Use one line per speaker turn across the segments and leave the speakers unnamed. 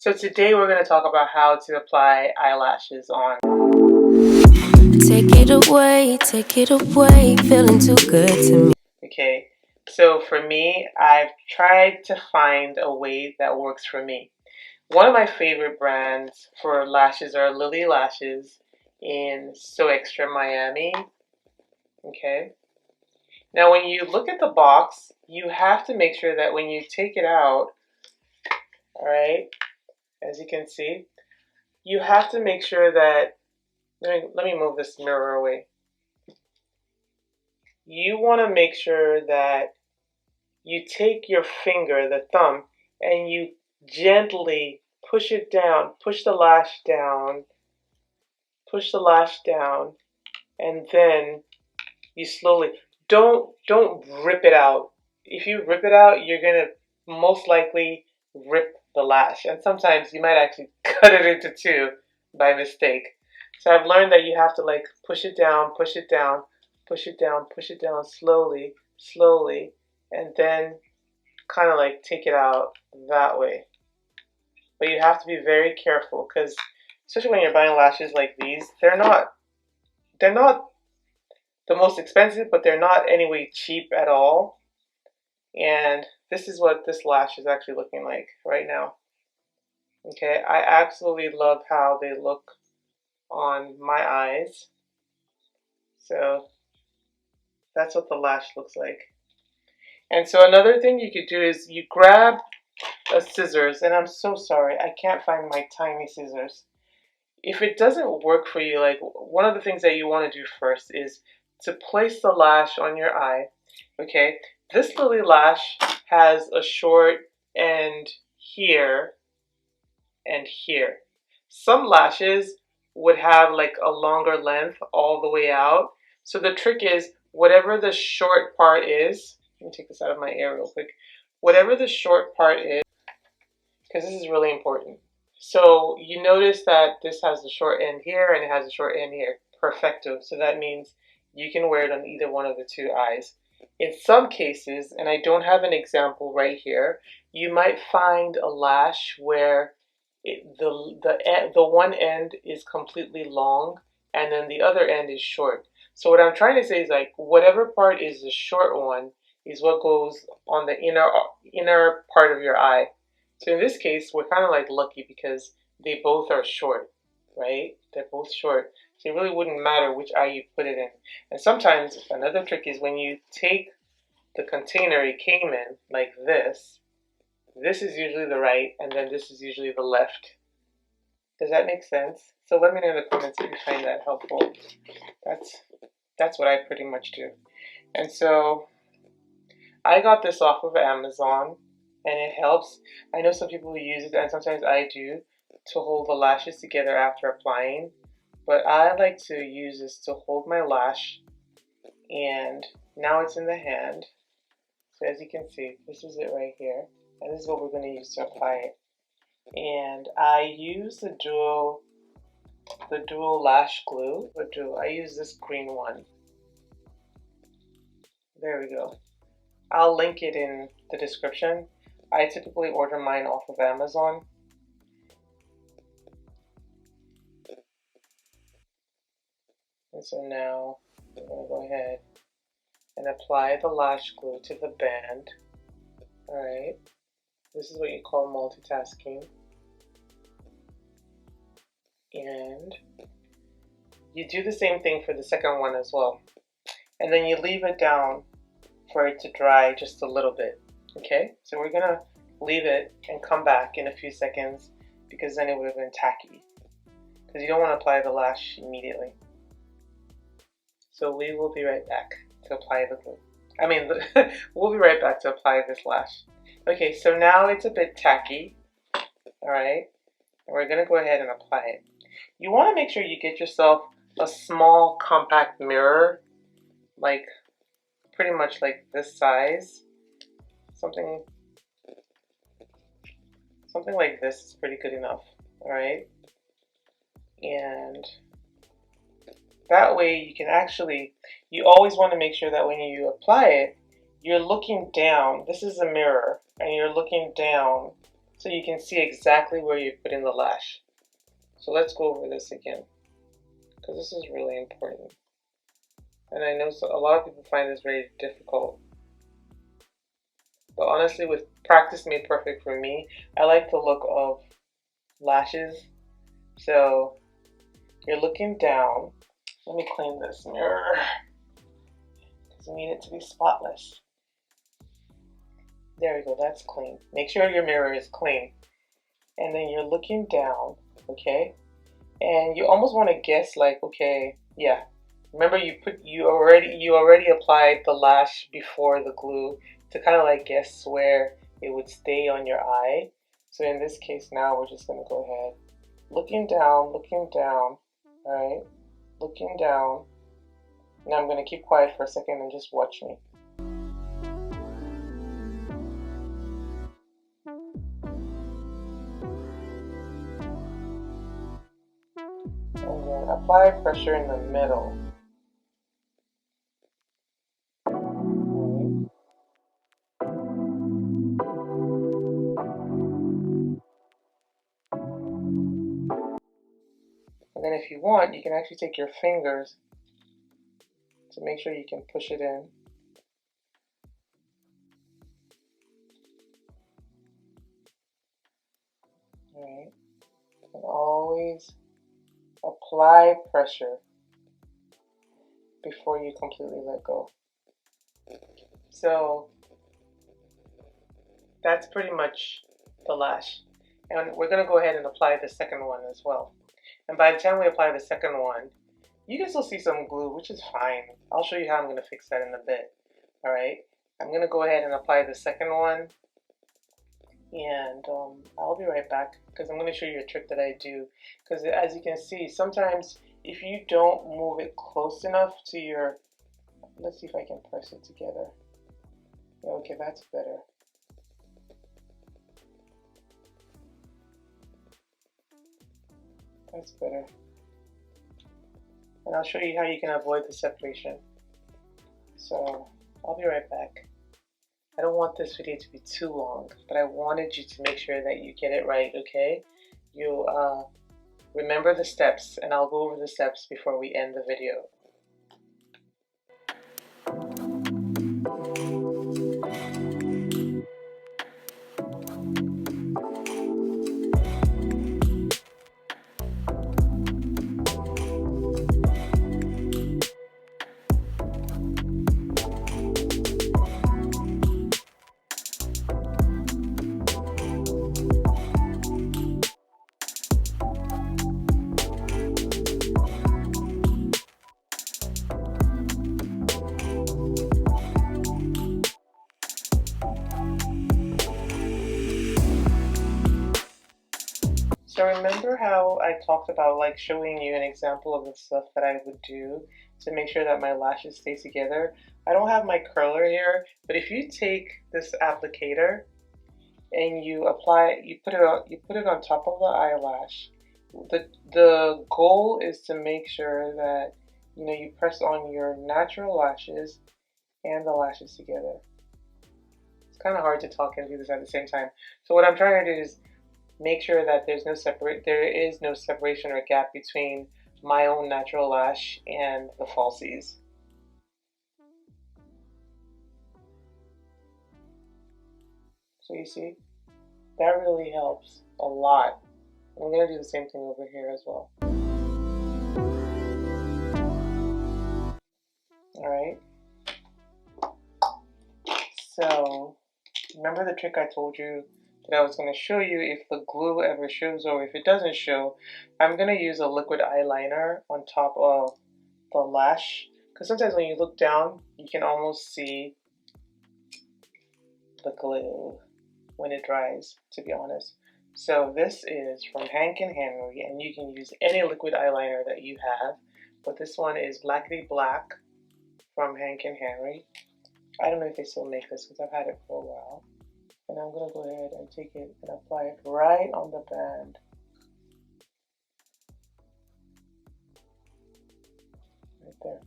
So today we're going to talk about how to apply eyelashes on.
Take it away, feeling too good to me.
Okay, so for me, I've tried to find a way that works for me. One of my favorite brands for lashes are Lily Lashes in So Extra Miami. Okay, now when you look at the box, you have to make sure that when you take it out, all right, as you can see, you have to make sure that, let me move this mirror away. You want to make sure that you take your finger, the thumb, and you gently push it down, push the lash down, and then you slowly, don't rip it out. If you rip it out, you're gonna most likely rip the lash, and sometimes you might actually cut it into two by mistake. So I've learned that you have to like push it down, push it down, push it down, push it down slowly, slowly, and then kind of like take it out that way. But you have to be very careful because especially when you're buying lashes like these, they're not the most expensive, but they're not anyway cheap at all. And this is what this lash is actually looking like right now. Okay, I absolutely love how they look on my eyes. So that's what the lash looks like. And so another thing you could do is you grab a scissors, and I'm so sorry, I can't find my tiny scissors. If it doesn't work for you, like one of the things that you want to do first is to place the lash on your eye. Okay, this Lily lash has a short end here and here. Some lashes would have like a longer length all the way out. So the trick is whatever the short part is, let me take this out of my ear real quick. Whatever the short part is, because this is really important. So you notice that this has the short end here and it has a short end here. Perfecto. So that means you can wear it on either one of the two eyes. In some cases, and I don't have an example right here, you might find a lash where the one end is completely long and then the other end is short. So what I'm trying to say is like whatever part is the short one is what goes on the inner part of your eye. So in this case, we're kind of like lucky because they both are short, right? They're both short. So it really wouldn't matter which eye you put it in. And sometimes another trick is when you take the container it came in, like this is usually the right, and then this is usually the left. Does that make sense? So let me know in the comments if you find that helpful. That's what I pretty much do. And so I got this off of Amazon, and it helps. I know some people use it, and sometimes I do, to hold the lashes together after applying. But I like to use this to hold my lash, and now it's in the hand. So as you can see, this is it right here, and this is what we're going to use to apply it. And I use the dual lash glue. I use this green one. There we go. I'll link it in the description. I typically order mine off of Amazon. And so now I'm going to go ahead and apply the lash glue to the band. Alright, this is what you call multitasking. And you do the same thing for the second one as well. And then you leave it down for it to dry just a little bit. Okay, so we're going to leave it and come back in a few seconds because then it would have been tacky. Because you don't want to apply the lash immediately. So we will be right back to apply the glue. We'll be right back to apply this lash. Okay, so now it's a bit tacky. Alright, and we're going to go ahead and apply it. You want to make sure you get yourself a small compact mirror, like pretty much like this size. Something like this is pretty good enough. Alright, and that way you can actually, you always want to make sure that when you apply it, you're looking down. This is a mirror, and you're looking down so you can see exactly where you put in the lash. So let's go over this again, because this is really important. And I know a lot of people find this very difficult. But honestly, with practice made perfect for me, I like the look of lashes. So you're looking down. Let me clean this mirror, because you need it to be spotless. There we go, that's clean. Make sure your mirror is clean. And then you're looking down, okay? And you almost want to guess, like, okay, yeah. Remember, you already applied the lash before the glue to kind of like guess where it would stay on your eye. So in this case now, we're just gonna go ahead, looking down, all right, looking down. Now I'm gonna keep quiet for a second and just watch me. And then apply pressure in the middle. And then if you want, you can actually take your fingers to make sure you can push it in. Alright. And always apply pressure before you completely let go. So that's pretty much the lash. And we're going to go ahead and apply the second one as well. And by the time we apply the second one, you can still see some glue, which is fine. I'll show you how I'm going to fix that in a bit. Alright, I'm going to go ahead and apply the second one. And I'll be right back, because I'm going to show you a trick that I do. Because as you can see, sometimes if you don't move it close enough to your, let's see if I can press it together. Yeah, okay, that's better. That's better. And I'll show you how you can avoid the separation. So I'll be right back. I don't want this video to be too long, but I wanted you to make sure that you get it right, okay? You remember the steps, and I'll go over the steps before we end the video. So remember how I talked about like showing you an example of the stuff that I would do to make sure that my lashes stay together? I don't have my curler here, but if you take this applicator and you apply, you put it on top of the eyelash. The goal is to make sure that you press on your natural lashes and the lashes together. It's kind of hard to talk and do this at the same time. So what I'm trying to do is make sure that there is no separation or gap between my own natural lash and the falsies. So you see, that really helps a lot. I'm going to do the same thing over here as well. Alright. So, remember the trick I told you that I was going to show you if the glue ever shows, or if it doesn't show, I'm going to use a liquid eyeliner on top of the lash. Because sometimes when you look down, you can almost see the glue when it dries, to be honest. So this is from Hank & Henry, and you can use any liquid eyeliner that you have, but this one is Blackity Black from Hank & Henry. I don't know if they still make this because I've had it for a while. And I'm going to go ahead and take it and apply it right on the band. Right there.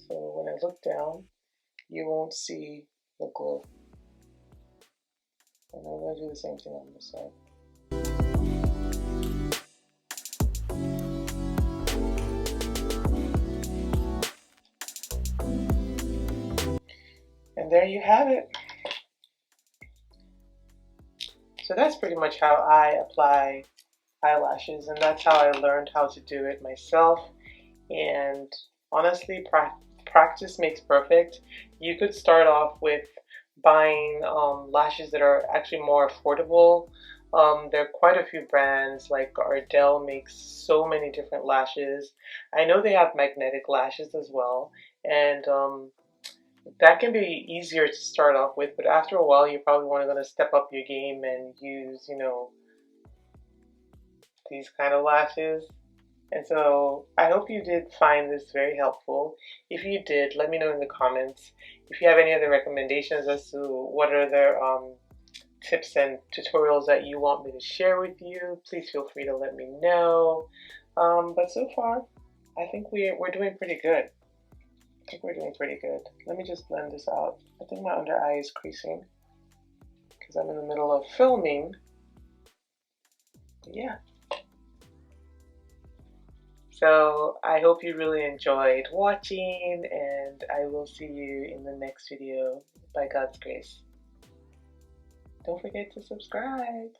So when I look down, you won't see the glue. And I'm going to do the same thing on this side. And there you have it. So that's pretty much how I apply eyelashes, and that's how I learned how to do it myself. And honestly, practice makes perfect. You could start off with buying lashes that are actually more affordable. There are quite a few brands, like Ardell makes so many different lashes. I know they have magnetic lashes as well, and that can be easier to start off with, but after a while you're probably going to step up your game and use, these kind of lashes. And so I hope you did find this very helpful. If you did, let me know in the comments. If you have any other recommendations as to what other tips and tutorials that you want me to share with you, please feel free to let me know. But so far, I think we're doing pretty good. I think we're doing pretty good. Let me just blend this out. I think my under eye is creasing because I'm in the middle of filming. But yeah. So I hope you really enjoyed watching, and I will see you in the next video by God's grace. Don't forget to subscribe.